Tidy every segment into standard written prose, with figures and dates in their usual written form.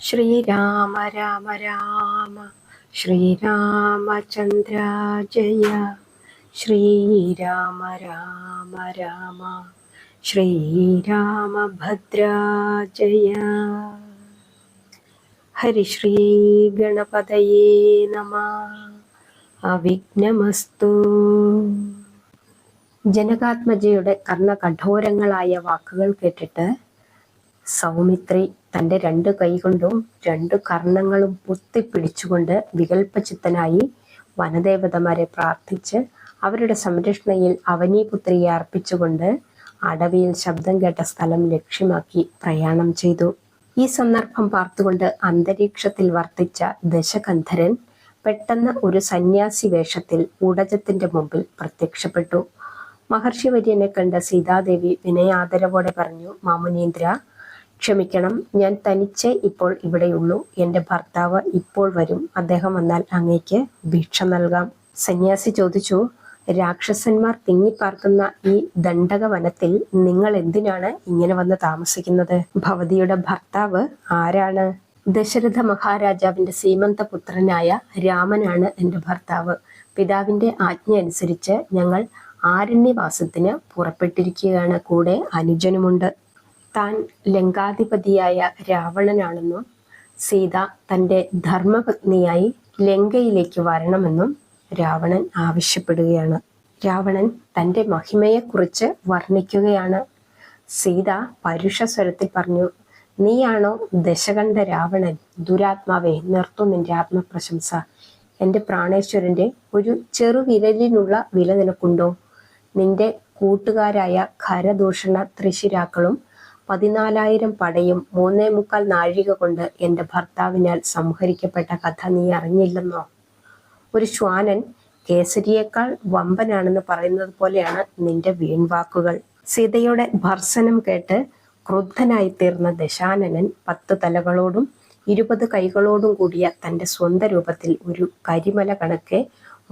ശ്രീരാമ രാമ രാമ ശ്രീരാമചന്ദ്ര ജയ ശ്രീരാമ രാമ രാമ ശ്രീരാമഭദ്ര ജയ. ഹരിശ്രീ ഗണപതയേ നമഃ. അവിഘ്നമസ്തു. ജനകാത്മജയുടെ കർണകഠോരങ്ങളായ വാക്കുകൾ കേട്ടിട്ട് സൗമിത്രി തൻ്റെ 2 കൈകൊണ്ടും 2 കർണങ്ങളും പൊത്തിപ്പിടിച്ചുകൊണ്ട് വികൽപ്പചിത്തനായി വനദേവതമാരെ പ്രാർത്ഥിച്ച് അവരുടെ സംരക്ഷണയിൽ അവനീപുത്രിയെ അർപ്പിച്ചുകൊണ്ട് അടവിയിൽ ശബ്ദം കേട്ട സ്ഥലം ലക്ഷ്യമാക്കി പ്രയാണം ചെയ്തു. ഈ സന്ദർഭം പാർത്തുകൊണ്ട് അന്തരീക്ഷത്തിൽ വർത്തിച്ച ദശകന്ധരൻ പെട്ടെന്ന് ഒരു സന്യാസി വേഷത്തിൽ ഉടജത്തിന്റെ മുമ്പിൽ പ്രത്യക്ഷപ്പെട്ടു. മഹർഷിവര്യനെ കണ്ട സീതാദേവി വിനയാദരവോടെ പറഞ്ഞു, മാമുനീന്ദ്ര, ക്ഷമിക്കണം, ഞാൻ തനിച്ചേ ഇപ്പോൾ ഇവിടെയുള്ളൂ. എൻ്റെ ഭർത്താവ് ഇപ്പോൾ വരും. അദ്ദേഹം വന്നാൽ അങ്ങേക്ക് ഭിക്ഷ നൽകാം. സന്യാസി ചോദിച്ചു, രാക്ഷസന്മാർ തിങ്ങിപ്പാർക്കുന്ന ഈ ദണ്ഡക വനത്തിൽ നിങ്ങൾ എന്തിനാണ് ഇങ്ങനെ വന്ന് താമസിക്കുന്നത്? ഭവതിയുടെ ഭർത്താവ് ആരാണ്? ദശരഥ മഹാരാജാവിന്റെ സീമന്തപുത്രനായ രാമനാണ് എൻ്റെ ഭർത്താവ്. പിതാവിന്റെ ആജ്ഞ അനുസരിച്ച് ഞങ്ങൾ ആരണ്യവാസത്തിന് പുറപ്പെട്ടിരിക്കുകയാണ്. കൂടെ അനുജനുമുണ്ട്. താൻ ലങ്കാധിപതിയായ രാവണനാണെന്നും സീത തൻ്റെ ധർമ്മപത്നിയായി ലങ്കയിലേക്ക് വരണമെന്നും രാവണൻ ആവശ്യപ്പെടുകയാണ്. രാവണൻ തൻ്റെ മഹിമയെക്കുറിച്ച് വർണ്ണിക്കുകയാണ്. സീത പരുഷസ്വരത്തിൽ പറഞ്ഞു, നീയാണോ ദശകണ്ഠ രാവണൻ? ദുരാത്മാവേ, നിർത്തു നിന്റെ ആത്മപ്രശംസ. എൻ്റെ പ്രാണേശ്വരൻ്റെ ഒരു ചെറുവിരലിനുള്ള വില നിനക്കുണ്ടോ? നിന്റെ കൂട്ടുകാരായ ഖരദൂഷണ ത്രിശിരാക്കളും 14,000 പടയും 3.25 നാഴിക കൊണ്ട് എൻ്റെ ഭർത്താവിനാൽ സംഹരിക്കപ്പെട്ട കഥ നീ അറിഞ്ഞില്ലെന്നോ? ഒരു ശ്വാനൻ കേസരിയേക്കാൾ വമ്പനാണെന്ന് പറയുന്നത് പോലെയാണ് നിന്റെ വീൺവാക്കുകൾ. സീതയുടെ ഭർസനം കേട്ട് ക്രുദ്ധനായി തീർന്ന ദശാനനൻ 10 തലകളോടും 20 കൈകളോടും കൂടിയ തൻ്റെ സ്വന്തം രൂപത്തിൽ ഒരു കരിമല കണക്കെ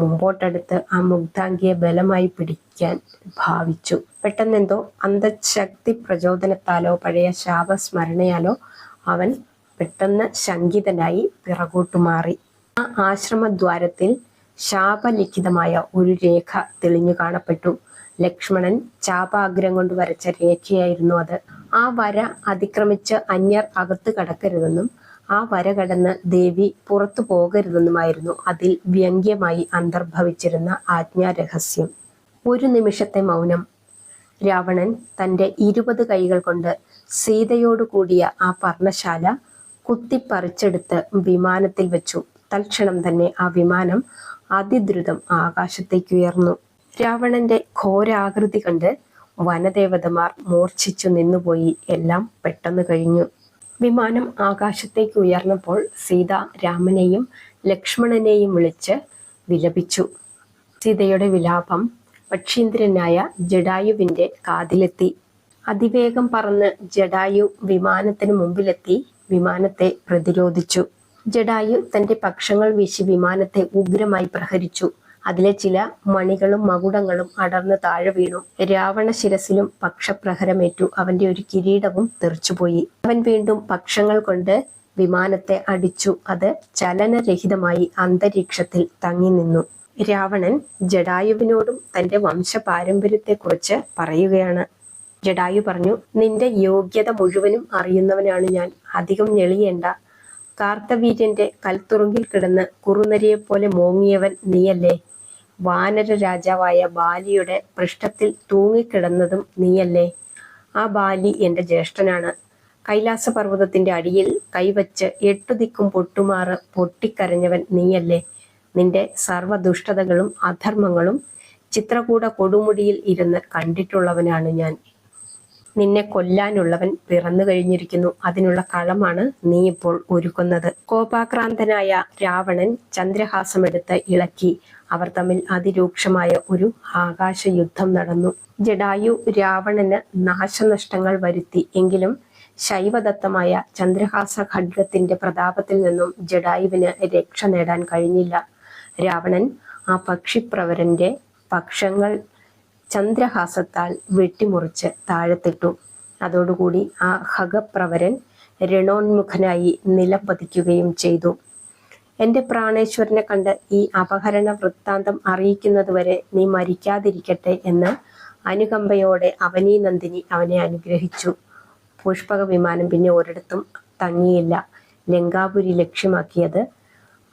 മുമ്പോട്ടെടുത്ത് ആ മുഗ്ധാംഗിയെ ബലമായി പിടിക്കാൻ ഭാവിച്ചു. പെട്ടെന്നെന്തോ അന്തശക്തി പ്രചോദനത്താലോ പഴയ ശാപസ്മരണയാലോ അവൻ പെട്ടെന്ന് ശങ്കിതനായി പിറകോട്ടു മാറി. ആ ആശ്രമദ്വാരത്തിൽ ശാപലിഖിതമായ ഒരു രേഖ തെളിഞ്ഞു കാണപ്പെട്ടു. ലക്ഷ്മണൻ ചാപാഗ്രം കൊണ്ട് വരച്ച രേഖയായിരുന്നു അത്. ആ വര അതിക്രമിച്ച് അന്യർ അകത്ത് കടക്കരുതെന്നും ആ വര കടന്ന് ദേവി പുറത്തു പോകരുതെന്നുമായിരുന്നു അതിൽ വ്യംഗ്യമായി അന്തർഭവിച്ചിരുന്ന ആജ്ഞാരഹസ്യം. ഒരു നിമിഷത്തെ മൗനം. രാവണൻ തൻ്റെ 20 കൈകൾ കൊണ്ട് സീതയോടു കൂടിയ ആ പർണശാല കുത്തിപ്പറിച്ചെടുത്ത് വിമാനത്തിൽ വെച്ചു. തൽക്ഷണം തന്നെ ആ വിമാനം അതിദ്രുതം ആകാശത്തേക്കുയർന്നു. രാവണന്റെ ഘോരാകൃതി കണ്ട് വനദേവതമാർ മൂർച്ഛിച്ചു നിന്നുപോയി. എല്ലാം പെട്ടെന്ന് കഴിഞ്ഞു. വിമാനം ആകാശത്തേക്ക് ഉയർന്നപ്പോൾ സീത രാമനെയും ലക്ഷ്മണനെയും വിളിച്ച് വിലപിച്ചു. സീതയുടെ വിലാപം പക്ഷീന്ദ്രനായ ജടായുവിൻ്റെ കാതിലെത്തി. അതിവേഗം പറന്ന് ജടായു വിമാനത്തിന് മുമ്പിലെത്തി വിമാനത്തെ പ്രതിരോധിച്ചു. ജടായു തൻ്റെ പക്ഷങ്ങൾ വീശി വിമാനത്തെ ഉഗ്രമായി പ്രഹരിച്ചു. അതിലെ ചില മണികളും മകുടങ്ങളും അടർന്ന് താഴെ വീണു. രാവണ ശിരസിലും പക്ഷപ്രഹരമേറ്റു. അവന്റെ ഒരു കിരീടവും തെറിച്ചുപോയി. അവൻ വീണ്ടും പക്ഷങ്ങൾ കൊണ്ട് വിമാനത്തെ അടിച്ചു. അത് ചലനരഹിതമായി അന്തരീക്ഷത്തിൽ തങ്ങി നിന്നു. രാവണൻ ജടായുവിനോടും തൻ്റെ വംശപാരമ്പര്യത്തെക്കുറിച്ച് പറയുകയാണ്. ജടായു പറഞ്ഞു, നിന്റെ യോഗ്യത മുഴുവനും അറിയുന്നവനാണ് ഞാൻ. അധികം ഞെളിയേണ്ട. കാർത്തവീര്യന്റെ കൽത്തുറുങ്കിൽ കിടന്ന് കുറുനരിയെപ്പോലെ മോങ്ങിയവൻ നീയല്ലേ? വാനര രാജാവായ ബാലിയുടെ പൃഷ്ഠത്തിൽ തൂങ്ങിക്കിടന്നതും നീയല്ലേ? ആ ബാലി എൻ്റെ ജ്യേഷ്ഠനാണ്. കൈലാസപർവ്വതത്തിന്റെ അടിയിൽ കൈവച്ച് 8 ദിക്കും പൊട്ടുമാറ് പൊട്ടിക്കരഞ്ഞവൻ നീയല്ലേ? നിന്റെ സർവ്വദുഷ്ടതകളും അധർമ്മങ്ങളും ചിത്രകൂട കൊടുമുടിയിൽ ഇരുന്ന് കണ്ടിട്ടുള്ളവനാണ് ഞാൻ. നിന്നെ കൊല്ലാനുള്ളവൻ പിറന്നു കഴിഞ്ഞിരിക്കുന്നു. അതിനുള്ള കളമാണ് നീ ഇപ്പോൾ ഒരുക്കുന്നത്. കോപാക്രാന്തനായ രാവണൻ ചന്ദ്രഹാസമെടുത്ത് ഇളക്കി. അവർ തമ്മിൽ അതിരൂക്ഷമായ ഒരു ആകാശയുദ്ധം നടന്നു. ജടായു രാവണന് നാശനഷ്ടങ്ങൾ വരുത്തി. എങ്കിലും ശൈവദത്തമായ ചന്ദ്രഹാസ ഖഡ്ഗത്തിന്റെ പ്രതാപത്തിൽ നിന്നും ജടായുവിന് രക്ഷ നേടാൻ കഴിഞ്ഞില്ല. രാവണൻ ആ പക്ഷിപ്രവരന്റെ പക്ഷങ്ങൾ ചന്ദ്രഹാസത്താൽ വെട്ടിമുറിച്ച് താഴത്തിട്ടു. അതോടുകൂടി ആ ഖഗപ്രവരൻ രണോന്മുഖനായി നിലംപതിക്കുകയും ചെയ്തു. എൻ്റെ പ്രാണേശ്വരനെ കണ്ട് ഈ അപഹരണ വൃത്താന്തം അറിയിക്കുന്നതുവരെ നീ മരിക്കാതിരിക്കട്ടെ എന്ന് അനുകമ്പയോടെ അവനീനന്ദിനി അവനെ അനുഗ്രഹിച്ചു. പുഷ്പക വിമാനം പിന്നെ ഒരിടത്തും തങ്ങിയില്ല. ലങ്കാപുരി ലക്ഷ്യമാക്കിയത്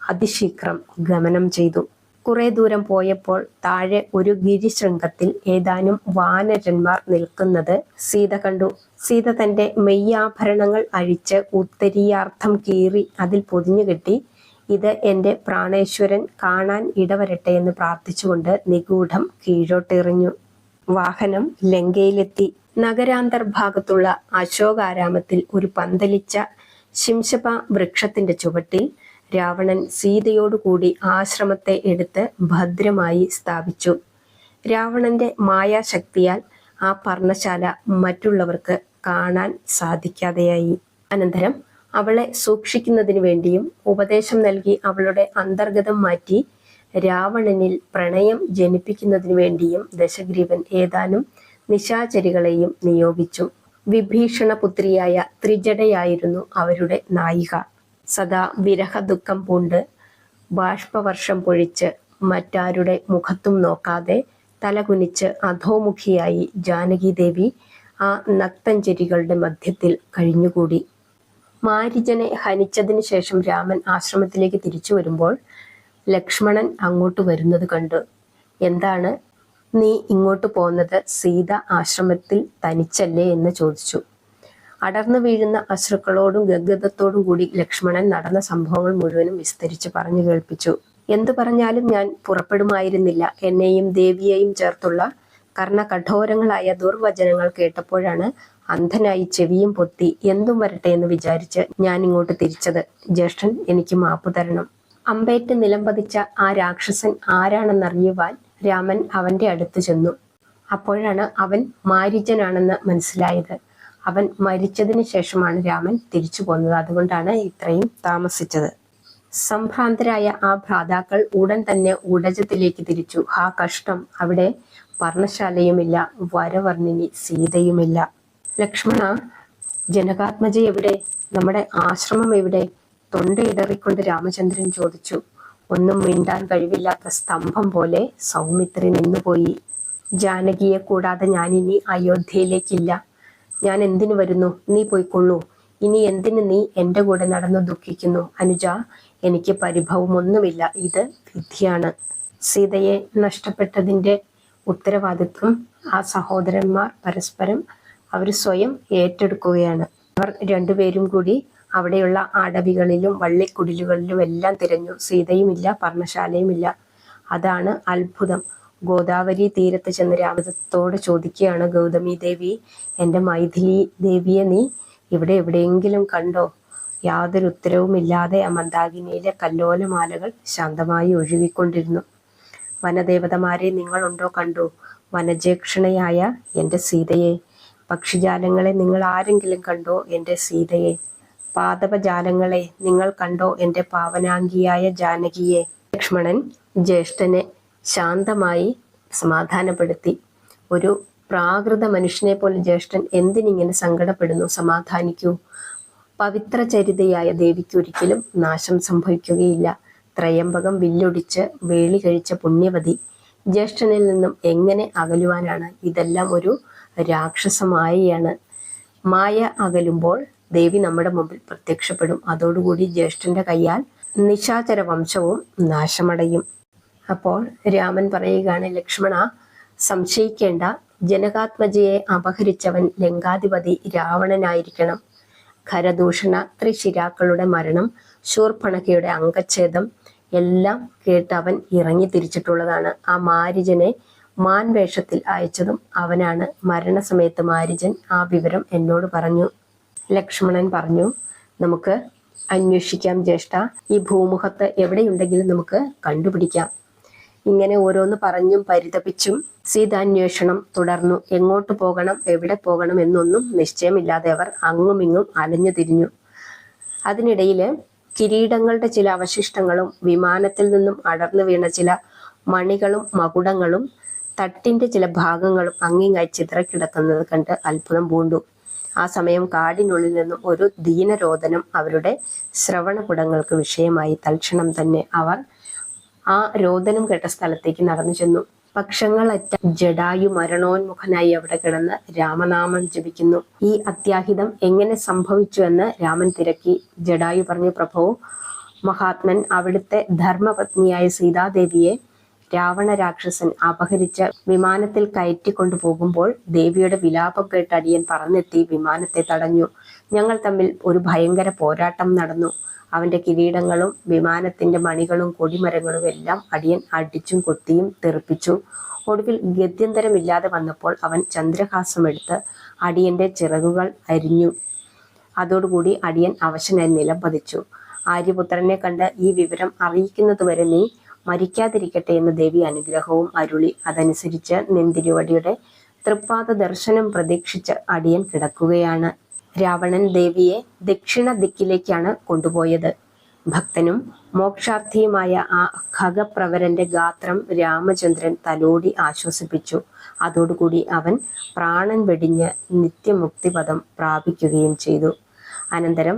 അതിശീഘ്രം ഗമനം ചെയ്തു. കുറെ ദൂരം പോയപ്പോൾ താഴെ ഒരു ഗിരിശൃംഗത്തിൽ ഏതാനും വാനരന്മാർ നിൽക്കുന്നത് സീത കണ്ടു. സീത തൻ്റെ മെയ്യാഭരണങ്ങൾ അഴിച്ച് ഉത്തരീയാർത്ഥം കീറി അതിൽ പൊതിഞ്ഞുകെട്ടി ഇത് എൻ്റെ പ്രാണേശ്വരൻ കാണാൻ ഇടവരട്ടെ എന്ന് പ്രാർത്ഥിച്ചുകൊണ്ട് നിഗൂഢം കീഴോട്ടെറിഞ്ഞു. വാഹനം ലങ്കയിലെത്തി. നഗരാന്തർഭാഗത്തുള്ള അശോകാരാമത്തിൽ ഒരു പന്തലിച്ച ശിംശപ വൃക്ഷത്തിന്റെ ചുവട്ടിൽ രാവണൻ സീതയോടുകൂടി ആശ്രമത്തെ എടുത്ത് ഭദ്രമായി സ്ഥാപിച്ചു. രാവണന്റെ മായാശക്തിയാൽ ആ പർണശാല മറ്റുള്ളവർക്ക് കാണാൻ സാധിക്കാതെയായി. അനന്തരം അവളെ സൂക്ഷിക്കുന്നതിന് വേണ്ടിയും ഉപദേശം നൽകി അവളുടെ അന്തർഗതം മാറ്റി രാവണനിൽ പ്രണയം ജനിപ്പിക്കുന്നതിനു വേണ്ടിയും ദശഗ്രീവൻ ഏതാനും നിശാചരികളെയും നിയോഗിച്ചു. വിഭീഷണപുത്രിയായ ത്രിജടയായിരുന്നു അവരുടെ നായിക. സദാ വിരഹ ദുഃഖം പൂണ്ട് ബാഷ്പവർഷം പൊഴിച്ച് മറ്റാരുടെ മുഖത്തും നോക്കാതെ തലകുനിച്ച് അധോമുഖിയായി ജാനകീദേവി ആ നക്തഞ്ചരികളുടെ മധ്യത്തിൽ കഴിഞ്ഞുകൂടി. മാരീചനെ ഹനിച്ചതിന് ശേഷം രാമൻ ആശ്രമത്തിലേക്ക് തിരിച്ചു വരുമ്പോൾ ലക്ഷ്മണൻ അങ്ങോട്ട് വരുന്നത് കണ്ടു. എന്താണ് നീ ഇങ്ങോട്ട് പോന്നത്? സീത ആശ്രമത്തിൽ തനിച്ചല്ലേ എന്ന് ചോദിച്ചു. അടർന്നു വീഴുന്ന അശ്രുക്കളോടും ഗദ്ഗതത്തോടും കൂടി ലക്ഷ്മണൻ നടന്ന സംഭവങ്ങൾ മുഴുവനും വിസ്തരിച്ച് പറഞ്ഞു കേൾപ്പിച്ചു. എന്തു പറഞ്ഞാലും ഞാൻ പുറപ്പെടുമായിരുന്നില്ല. എന്നെയും ദേവിയെയും ചേർത്തുള്ള കർണകഠോരങ്ങളായ ദുർവചനങ്ങൾ കേട്ടപ്പോഴാണ് അന്ധനായി ചെവിയും പൊത്തി എന്തും വരട്ടെ എന്ന് വിചാരിച്ച് ഞാൻ ഇങ്ങോട്ട് തിരിച്ചത്. ജ്യേഷ്ഠൻ എനിക്ക് മാപ്പു തരണം. അമ്പേറ്റ് നിലംപതിച്ച ആ രാക്ഷസൻ ആരാണെന്നറിയുവാൻ രാമൻ അവന്റെ അടുത്ത് ചെന്നു. അപ്പോഴാണ് അവൻ മാരീചനാണെന്ന് മനസ്സിലായത്. അവൻ മരിച്ചതിന് ശേഷമാണ് രാമൻ തിരിച്ചു പോന്നത്. അതുകൊണ്ടാണ് ഇത്രയും താമസിച്ചത്. സംഭ്രാന്തരായ ആ ഭ്രാതാക്കൾ ഉടൻ തന്നെ ഉടജത്തിലേക്ക് തിരിച്ചു. ആ കഷ്ടം! അവിടെ പർണശാലയുമില്ല, വരവർണ്ണിനി സീതയുമില്ല. ലക്ഷ്മണ, ജനകാത്മജ എവിടെ? നമ്മുടെ ആശ്രമം എവിടെ? തൊണ്ടയിടറിക്കൊണ്ട് രാമചന്ദ്രൻ ചോദിച്ചു. ഒന്നും മിണ്ടാൻ കഴിവില്ലാത്ത സ്തംഭം പോലെ സൗമിത്രി നിന്നുപോയി. ജാനകിയെ കൂടാതെ ഞാനിനി അയോധ്യയിലേക്കില്ല. ഞാൻ എന്തിനു വരുന്നു? നീ പോയിക്കൊള്ളൂ. ഇനി എന്തിന് നീ എൻ്റെ കൂടെ നടന്നു ദുഃഖിക്കുന്നു? അനുജ, എനിക്ക് പരിഭവമൊന്നുമില്ല. ഇത് വിധിയാണ്. സീതയെ നഷ്ടപ്പെട്ടതിൻ്റെ ഉത്തരവാദിത്വം ആ സഹോദരന്മാർ പരസ്പരം അവർ സ്വയം ഏറ്റെടുക്കുകയാണ്. അവർ രണ്ടുപേരും കൂടി അവിടെയുള്ള അടവികളിലും വള്ളിക്കുടിലുകളിലും എല്ലാം തിരഞ്ഞു. സീതയുമില്ല, പർണശാലയുമില്ല. അതാണ് അത്ഭുതം. ഗോദാവരി തീരത്ത് ചെന്ന് രാമദത്തോട് ചോദിക്കുകയാണ് ഗൗതമി ദേവി, എൻ്റെ മൈഥിലി ദേവിയെ നീ ഇവിടെ എവിടെയെങ്കിലും കണ്ടോ? യാതൊരു ഉത്തരവുമില്ലാതെ ആ മന്ദാകിനിയിലെ കല്ലോലമാലകൾ ശാന്തമായി ഒഴുകിക്കൊണ്ടിരുന്നു. വനദേവതമാരെ നിങ്ങളുണ്ടോ? കണ്ടു. വനജേക്ഷണയായ എൻ്റെ സീതയെ. പക്ഷിജാലങ്ങളെ നിങ്ങൾ ആരെങ്കിലും കണ്ടോ? എൻ്റെ സീതയെ. പാദപജാലങ്ങളെ നിങ്ങൾ കണ്ടോ? എൻ്റെ പാവനാംഗിയായ ജാനകിയെ. ലക്ഷ്മണൻ ജ്യേഷ്ഠനെ ശാന്തമായി സമാധാനപ്പെടുത്തി. ഒരു പ്രാകൃത മനുഷ്യനെ പോലെ ജ്യേഷ്ഠൻ എന്തിനിങ്ങനെ സങ്കടപ്പെടുന്നു? സമാധാനിക്കൂ. പവിത്രചരിതയായ ദേവിക്ക് ഒരിക്കലും നാശം സംഭവിക്കുകയില്ല. ത്രയംബകം വില്ലൊടിച്ച് വേളി കഴിച്ച പുണ്യവതി ജ്യേഷ്ഠനിൽ നിന്നും എങ്ങനെ അകലുവാനാണ്? ഇതെല്ലാം ഒരു രാക്ഷസമായയാണ്. മായ അകലുമ്പോൾ ദേവി നമ്മുടെ മുമ്പിൽ പ്രത്യക്ഷപ്പെടും. അതോടുകൂടി ജ്യേഷ്ഠന്റെ കയ്യാൽ നിശാചര വംശവും നാശമടയും. അപ്പോൾ രാമൻ പറയുകയാണ്, ലക്ഷ്മണ, സംശയിക്കേണ്ട. ജനകാത്മജയെ അപഹരിച്ചവൻ ലങ്കാധിപതി രാവണനായിരിക്കണം. ഖരദൂഷണ ത്രിശിരാക്കളുടെ മരണം, ശൂർപ്പണഖയുടെ അംഗച്ഛേദം എല്ലാം കേട്ട് അവൻ ഇറങ്ങി തിരിച്ചിട്ടുള്ളതാണ്. ആ മാരീചനെ മാൻവേഷത്തിൽ അയച്ചതും അവനാണ്. മരണസമയത്ത് മാരീചൻ ആ വിവരം എന്നോട് പറഞ്ഞു. ലക്ഷ്മണൻ പറഞ്ഞു, നമുക്ക് അന്വേഷിക്കാം ജ്യേഷ്ഠ. ഈ ഭൂമുഖത്ത് എവിടെയുണ്ടെങ്കിലും നമുക്ക് കണ്ടുപിടിക്കാം. ഇങ്ങനെ ഓരോന്ന് പറഞ്ഞും പരിതപിച്ചും സീതാന്വേഷണം തുടർന്നു. എങ്ങോട്ട് പോകണം, എവിടെ പോകണം എന്നൊന്നും നിശ്ചയമില്ലാതെ അവർ അങ്ങുമിങ്ങും അലഞ്ഞു തിരിഞ്ഞു. അതിനിടയിൽ കിരീടങ്ങളുടെ ചില അവശിഷ്ടങ്ങളും വിമാനത്തിൽ നിന്നും അടർന്നു വീണ ചില മണികളും മകുടങ്ങളും തട്ടിന്റെ ചില ഭാഗങ്ങളും അങ്ങിങ്ങായി ചിതറക്കിടക്കുന്നത് കണ്ട് അത്ഭുതം പൂണ്ടു. ആ സമയം കാടിനുള്ളിൽ നിന്നും ഒരു ദീനരോദനം അവരുടെ ശ്രവണകുടങ്ങൾക്ക് വിഷയമായി. തൽക്ഷണം തന്നെ അവർ ആ രോദനം കേട്ട സ്ഥലത്തേക്ക് നടന്നു ചെന്നു. പക്ഷങ്ങളറ്റ ജടായു മരണോന്മുഖനായി അവിടെ കിടന്ന് രാമനാമം ജപിക്കുന്നു. ഈ അത്യാഹിതം എങ്ങനെ സംഭവിച്ചു എന്ന് രാമൻ തിരക്കി. ജടായു പറഞ്ഞു, പ്രഭു, മഹാത്മൻ അവിടുത്തെ ധർമ്മപത്നിയായ സീതാദേവിയെ രാവണ രാക്ഷസൻ അപഹരിച്ച് വിമാനത്തിൽ കയറ്റിക്കൊണ്ടു പോകുമ്പോൾ ദേവിയുടെ വിലാപം കേട്ട് അടിയൻ പറന്നെത്തി വിമാനത്തെ തടഞ്ഞു. ഞങ്ങൾ തമ്മിൽ ഒരു ഭയങ്കര പോരാട്ടം നടന്നു. അവന്റെ കിരീടങ്ങളും വിമാനത്തിന്റെ മണികളും കൊടിമരങ്ങളും എല്ലാം അടിയൻ അടിച്ചും കൊത്തിയും തെറിപ്പിച്ചു. ഒടുവിൽ ഗത്യന്തരമില്ലാതെ വന്നപ്പോൾ അവൻ ചന്ദ്രഹാസമെടുത്ത് അടിയന്റെ ചിറകുകൾ അരിഞ്ഞു. അതോടുകൂടി അടിയൻ അവശനായി നിലം പതിച്ചു. ആര്യപുത്രനെ കണ്ട് ഈ വിവരം അറിയിക്കുന്നതുവരെ നീ മരിക്കാതിരിക്കട്ടെ എന്ന് ദേവി അനുഗ്രഹവും അരുളി. അതനുസരിച്ച് നിന്തിരുവടിയുടെ തൃപ്പാദ ദർശനം പ്രതീക്ഷിച്ച് അടിയൻ കിടക്കുകയാണ്. രാവണൻ ദേവിയെ ദക്ഷിണ ദിക്കിലേക്കാണ് കൊണ്ടുപോയത്. ഭക്തനും മോക്ഷാർത്ഥിയുമായ ആ ഖഗപ്രവരന്റെ ഗാത്രം രാമചന്ദ്രൻ തലോടി ആശ്വസിപ്പിച്ചു. അതോടുകൂടി അവൻ പ്രാണൻ വെടിഞ്ഞ് നിത്യമുക്തിപദം പ്രാപിക്കുകയും ചെയ്തു. അനന്തരം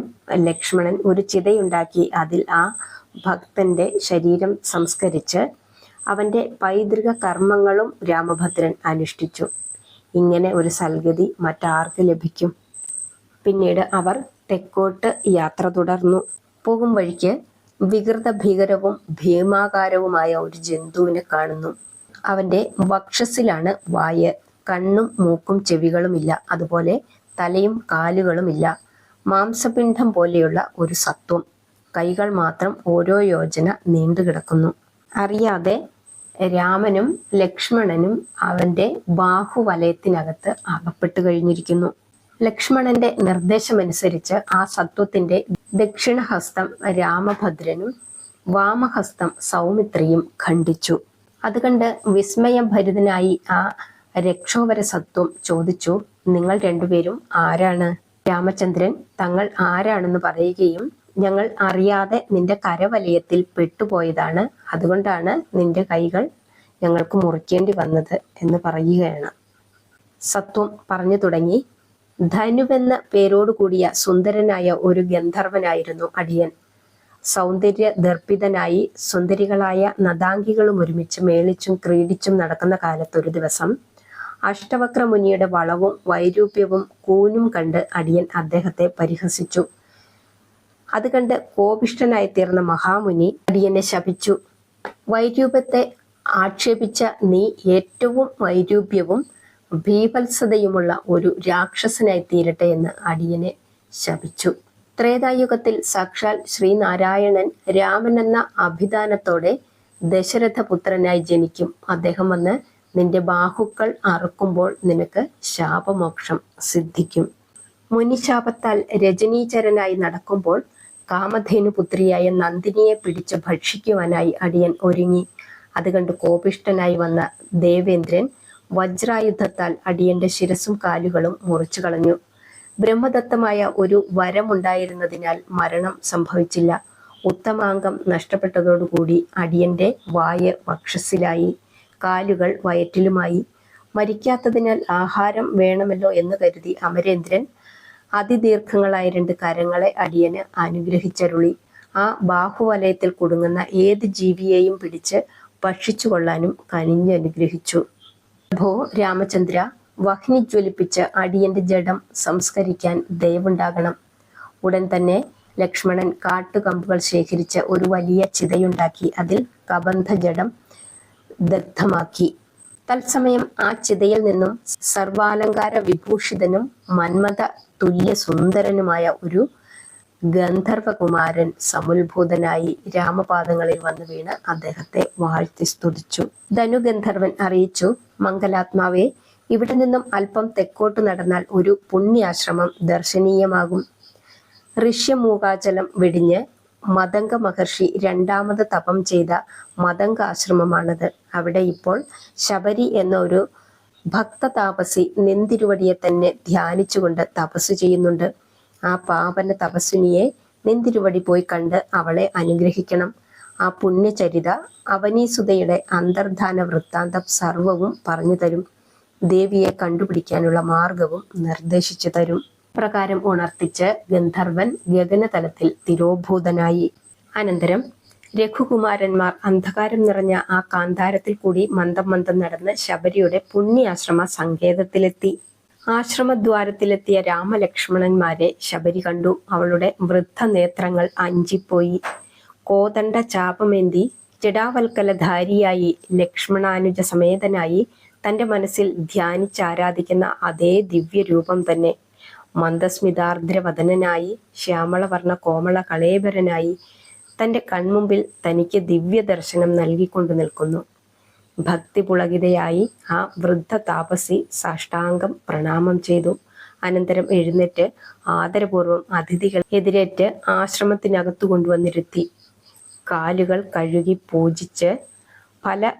ലക്ഷ്മണൻ ഒരു ചിതയുണ്ടാക്കി അതിൽ ആ ഭക്തന്റെ ശരീരം സംസ്കരിച്ച് അവന്റെ പൈതൃക കർമ്മങ്ങളും രാമഭദ്രൻ അനുഷ്ഠിച്ചു. ഇങ്ങനെ ഒരു സൽഗതി മറ്റാർക്ക് ലഭിക്കും? പിന്നീട് അവർ തെക്കോട്ട് യാത്ര തുടർന്നു. പോകും വഴിക്ക് വികൃത ഭീകരവും ഭീമാകാരവുമായ ഒരു ജന്തുവിനെ കാണുന്നു. അവന്റെ വക്ഷസ്സിലാണ് വായ്. കണ്ണും മൂക്കും ചെവികളുമില്ല. അതുപോലെ തലയും കാലുകളുമില്ല. മാംസപിണ്ഡം പോലെയുള്ള ഒരു സത്വം. കൈകൾ മാത്രം ഓരോ യോജന നീണ്ടുകിടക്കുന്നു. അറിയാതെ രാമനും ലക്ഷ്മണനും അവന്റെ ബാഹുവലയത്തിനകത്ത് അകപ്പെട്ടു കഴിഞ്ഞിരിക്കുന്നു. ലക്ഷ്മണന്റെ നിർദ്ദേശമനുസരിച്ച് ആ സത്വത്തിന്റെ ദക്ഷിണഹസ്തം രാമഭദ്രനും വാമഹസ്തം സൗമിത്രിയും ഖണ്ഡിച്ചു. അത് കണ്ട് വിസ്മയഭരിതനായി ആ രക്ഷോവര സത്വം ചോദിച്ചു, നിങ്ങൾ രണ്ടുപേരും ആരാണ്? രാമചന്ദ്രൻ തങ്ങൾ ആരാണെന്ന് പറയുകയും, ഞങ്ങൾ അറിയാതെ നിന്റെ കരവലയത്തിൽ പെട്ടുപോയതാണ്, അതുകൊണ്ടാണ് നിന്റെ കൈകൾ ഞങ്ങൾക്ക് മുറിക്കേണ്ടി വന്നത് എന്ന് പറയുകയാണ്. സത്വം പറഞ്ഞു തുടങ്ങി, ധനുവെന്ന പേരോടുകൂടിയ സുന്ദരനായ ഒരു ഗന്ധർവനായിരുന്നു അടിയൻ. സൗന്ദര്യ ദർപ്പിതനായി സുന്ദരികളായ നദാംഗികളും ഒരുമിച്ച് മേളിച്ചും ക്രീഡിച്ചും നടക്കുന്ന കാലത്തൊരു ദിവസം അഷ്ടവക്ര മുനിയുടെ വളവും വൈരൂപ്യവും കൂനും കണ്ട് അടിയൻ അദ്ദേഹത്തെ പരിഹസിച്ചു. അത് കണ്ട് കോപിഷ്ഠനായി തീർന്ന മഹാമുനി അടിയനെ ശപിച്ചു. വൈരൂപ്യത്തെ ആക്ഷേപിച്ച നീ ഏറ്റവും വൈരൂപ്യവും ഭീഭത്സതയുമുള്ള ഒരു രാക്ഷസനായി തീരട്ടെ എന്ന് അടിയനെ ശപിച്ചു. ത്രേതായുഗത്തിൽ സാക്ഷാൽ ശ്രീനാരായണൻ രാമൻ എന്ന അഭിധാനത്തോടെ ദശരഥപുത്രനായി ജനിക്കും. അദ്ദേഹം വന്ന് നിന്റെ ബാഹുക്കൾ അറുക്കുമ്പോൾ നിനക്ക് ശാപമോക്ഷം സിദ്ധിക്കും. മുനിശാപത്താൽ രജനീചരനായി നടക്കുമ്പോൾ കാമധേനുപുത്രിയായ നന്ദിനിയെ പിടിച്ച് ഭക്ഷിക്കുവാനായി അടിയൻ ഒരുങ്ങി. അത് കണ്ട് കോപിഷ്ഠനായി വന്ന ദേവേന്ദ്രൻ വജ്രായുധത്താൽ അടിയന്റെ ശിരസും കാലുകളും മുറിച്ചു കളഞ്ഞു. ബ്രഹ്മദത്തമായ ഒരു വരമുണ്ടായിരുന്നതിനാൽ മരണം സംഭവിച്ചില്ല. ഉത്തമാംഗം നഷ്ടപ്പെട്ടതോടുകൂടി അടിയന്റെ വായ് വക്ഷസ്സിലായി, കാലുകൾ വയറ്റിലുമായി. മരിക്കാത്തതിനാൽ ആഹാരം വേണമല്ലോ എന്ന് കരുതി അമരേന്ദ്രൻ അതിദീർഘങ്ങളായ 2 കരങ്ങളെ അടിയന് അനുഗ്രഹിച്ചരുളി. ആ ബാഹുവലയത്തിൽ കുടുങ്ങുന്ന ഏത് ജീവിയെയും പിടിച്ച് ഭക്ഷിച്ചു കൊള്ളാനും കനിഞ്ഞനുഗ്രഹിച്ചു. ഭോ രാമചന്ദ്ര, വഹ്നി ജ്വലിപ്പിച്ച് അടിയന്റെ ജഡം സംസ്കരിക്കാൻ ദയവുണ്ടാകണം. ഉടൻ തന്നെ ലക്ഷ്മണൻ കാട്ടുകമ്പുകൾ ശേഖരിച്ച് ഒരു വലിയ ചിതയുണ്ടാക്കി അതിൽ കബന്ധ ജഡം ദഗ്ധമാക്കി. തത്സമയം ആ ചിതയിൽ നിന്നും സർവാലങ്കാര വിഭൂഷിതനും മന്മഥ തുല്യ സുന്ദരനുമായ ഒരു ഗന്ധർവകുമാരൻ സമുത്ഭൂതനായി രാമപാദങ്ങളിൽ വന്നു വീണ് അദ്ദേഹത്തെ വാഴ്ത്തി സ്തുതിച്ചു. ധനുഗന്ധർവൻ അറിയിച്ചു, മംഗലാത്മാവേ, ഇവിടെ നിന്നും അല്പം തെക്കോട്ട് നടന്നാൽ ഒരു പുണ്യാശ്രമം ദർശനീയമാകും. ഋഷ്യമൂകാചലം വെടിഞ്ഞ് മതംഗ മഹർഷി 2ാമത് തപം ചെയ്ത മതംഗാശ്രമമാണത്. അവിടെ ഇപ്പോൾ ശബരി എന്ന ഒരു ഭക്ത താപസി നിന്തിരുവടിയെ തന്നെ ധ്യാനിച്ചുകൊണ്ട് തപസ് ചെയ്യുന്നുണ്ട്. ആ പാവന തപസ്വിനിയെ നിന്തിരുവടി പോയി കണ്ട് അവളെ അനുഗ്രഹിക്കണം. ആ പുണ്യചരിത അവനീസുതയുടെ അന്തർധാന വൃത്താന്തം സർവവും പറഞ്ഞു തരും. ദേവിയെ കണ്ടുപിടിക്കാനുള്ള മാർഗവും നിർദ്ദേശിച്ചു തരും. പ്രകാരം ഉണർത്തിച്ച് ഗന്ധർവൻ ഗഗനതലത്തിൽ തിരോഭൂതനായി. അനന്തരം രഘുകുമാരന്മാർ അന്ധകാരം നിറഞ്ഞ ആ കാന്താരത്തിൽ കൂടി മന്ദം മന്ദം നടന്ന് ശബരിയുടെ പുണ്യാശ്രമ സങ്കേതത്തിലെത്തി. ആശ്രമദ്വാരത്തിലെത്തിയ രാമലക്ഷ്മണന്മാരെ ശബരി കണ്ടു. അവളുടെ വൃദ്ധ നേത്രങ്ങൾ അഞ്ചിപ്പോയി. കോദണ്ഡ ചാപമേന്തി ജടാവൽക്കലധാരിയായി ലക്ഷ്മണാനുജ സമേതനായി തന്റെ മനസ്സിൽ ധ്യാനിച്ചാരാധിക്കുന്ന അതേ ദിവ്യരൂപം തന്നെ. മന്ദസ്മിതാർദ്രവദനായി, ശ്യാമളവർണ്ണ കോമള കളേബരനായി തന്റെ കൺമുമ്പിൽ തനിക്ക് ദിവ്യ ദർശനം നൽകിക്കൊണ്ടു നിൽക്കുന്നു. ഭക്തിപുളകിതയായി ആ വൃദ്ധ താപസി സാഷ്ടാംഗം പ്രണാമം ചെയ്തു. അനന്തരം എഴുന്നേറ്റ് ആദരപൂർവം അതിഥികൾ എതിരേറ്റ് ആശ്രമത്തിനകത്തു കൊണ്ടുവന്നിരുത്തി. കാലുകൾ കഴുകി പൂജിച്ച് പല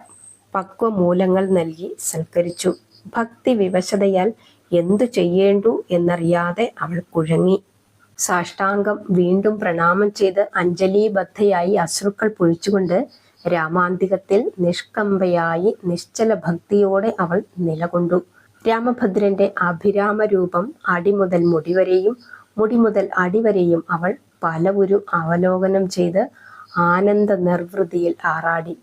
പക്വമൂലങ്ങൾ നൽകി സൽക്കരിച്ചു. ഭക്തി വിവശതയാൽ എന്തു ചെയ്യേണ്ടു എന്നറിയാതെ അവൾ കുഴങ്ങി. സാഷ്ടാംഗം വീണ്ടും പ്രണാമം ചെയ്ത് അഞ്ജലീബദ്ധയായി അശ്രുക്കൾ പൊഴിച്ചുകൊണ്ട് രാമാന്തികത്തിൽ നിഷ്കമ്പയായി നിശ്ചല ഭക്തിയോടെ അവൾ നിലകൊണ്ടു. രാമഭദ്രന്റെ അഭിരാമരൂപം അടിമുതൽ മുടിവരെയും മുടിമുതൽ അടിവരെയും അവൾ പലവുരു അവലോകനം ചെയ്ത് ആനന്ദ നിർവൃതിയിൽ ആറാടി.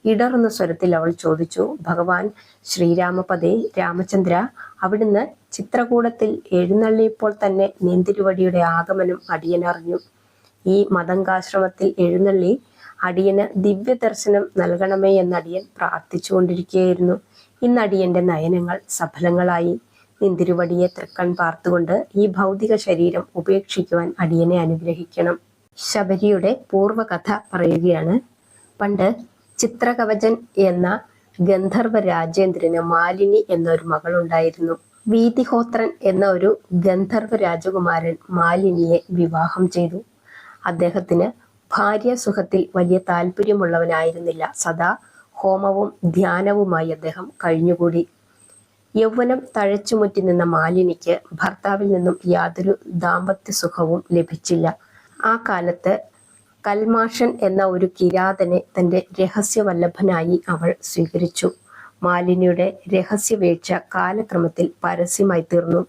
ഇടറുന്ന സ്വരത്തിൽ അവൾ ചോദിച്ചു, ഭഗവാൻ ശ്രീരാമപദേ രാമചന്ദ്ര, അവിടുന്ന് ചിത്രകൂടത്തിൽ എഴുന്നള്ളിയപ്പോൾ തന്നെ നീന്തിരുവടിയുടെ ആഗമനം അടിയനറിഞ്ഞു. ഈ മതങ്കാശ്രമത്തിൽ എഴുന്നള്ളി അടിയന് ദിവ്യ ദർശനം നൽകണമേ എന്നടിയൻ പ്രാർത്ഥിച്ചുകൊണ്ടിരിക്കുകയായിരുന്നു. ഇന്ന് അടിയന്റെ നയനങ്ങൾ സഫലങ്ങളായി. നീന്തിരുവടിയെ തൃക്കൺ പാർത്തുകൊണ്ട് ഈ ഭൗതിക ശരീരം ഉപേക്ഷിക്കുവാൻ അടിയനെ അനുഗ്രഹിക്കണം. ശബരിയുടെ പൂർവകഥ പറയുകയാണ്. പണ്ട് ചിത്രകവചൻ എന്ന ഗന്ധർവ രാജേന്ദ്രന് മാലിനി എന്നൊരു മകളുണ്ടായിരുന്നു. വീതിഹോത്രൻ എന്ന ഒരു ഗന്ധർവ രാജകുമാരൻ മാലിനിയെ വിവാഹം ചെയ്തു. അദ്ദേഹത്തിന് ഭാര്യാസുഖത്തിൽ വലിയ താല്പര്യമുള്ളവനായിരുന്നില്ല. സദാ ഹോമവും ധ്യാനവുമായി അദ്ദേഹം കഴിഞ്ഞുകൂടി. യൗവനം തഴച്ചുമുറ്റി നിന്ന മാലിനിക്ക് ഭർത്താവിൽ നിന്നും യാതൊരു ദാമ്പത്യ സുഖവും ലഭിച്ചില്ല. ആ കാലത്ത് കൽമാഷൻ എന്ന ഒരു കിരാതനെ തന്റെ രഹസ്യവല്ലഭനായി അവൾ സ്വീകരിച്ചു. മാലിനിയുടെ രഹസ്യവേഴ്ച കാലക്രമത്തിൽ പരസ്യമായി തീർന്നു.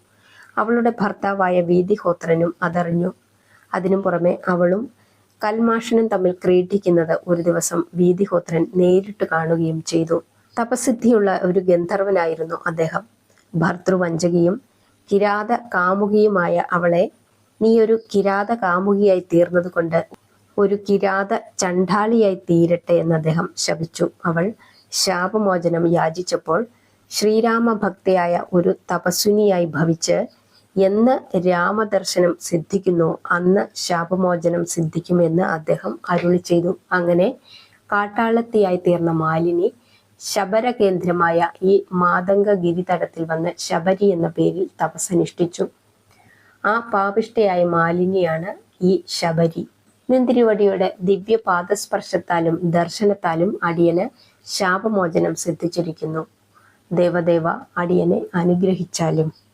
അവളുടെ ഭർത്താവായ വീതിഹോത്രനും അതറിഞ്ഞു. അതിനു പുറമെ അവളും കൽമാഷനും തമ്മിൽ ക്രീഡിക്കുന്നത് ഒരു ദിവസം വീതിഹോത്രൻ നേരിട്ട് കാണുകയും ചെയ്തു. തപസിദ്ധിയുള്ള ഒരു ഗന്ധർവനായിരുന്നു അദ്ദേഹം. ഭർതൃവഞ്ചകിയും കിരാത കാമുകിയുമായ അവളെ നീ ഒരു കിരാത കാമുകിയായി തീർന്നത് കൊണ്ട് ഒരു കിരാത ചണ്ഡാളിയായി തീരട്ടെ എന്ന് അദ്ദേഹം ശപിച്ചു. അവൾ ശാപമോചനം യാചിച്ചപ്പോൾ ശ്രീരാമഭക്തയായ ഒരു തപസ്വിനിയായി ഭവിച്ച് എന്ന് രാമദർശനം സിദ്ധിക്കുന്നു അന്ന് ശാപമോചനം സിദ്ധിക്കുമെന്ന് അദ്ദേഹം അരുളി ചെയ്തു. അങ്ങനെ കാട്ടാളത്തിയായി തീർന്ന മാലിനി ശബരകേന്ദ്രമായ ഈ മാതംഗഗിരി തടത്തിൽ വന്ന് ശബരി എന്ന പേരിൽ തപസ്സനുഷ്ഠിച്ചു. ആ പാപിഷ്ഠയായ മാലിനിയാണ് ഈ ശബരി. നീന്തിരുവടിയുടെ ദിവ്യ പാദസ്പർശത്താലും ദർശനത്താലും അടിയന് ശാപമോചനം സിദ്ധിച്ചിരിക്കുന്നു. ദേവദേവ, അടിയനെ അനുഗ്രഹിച്ചാലും.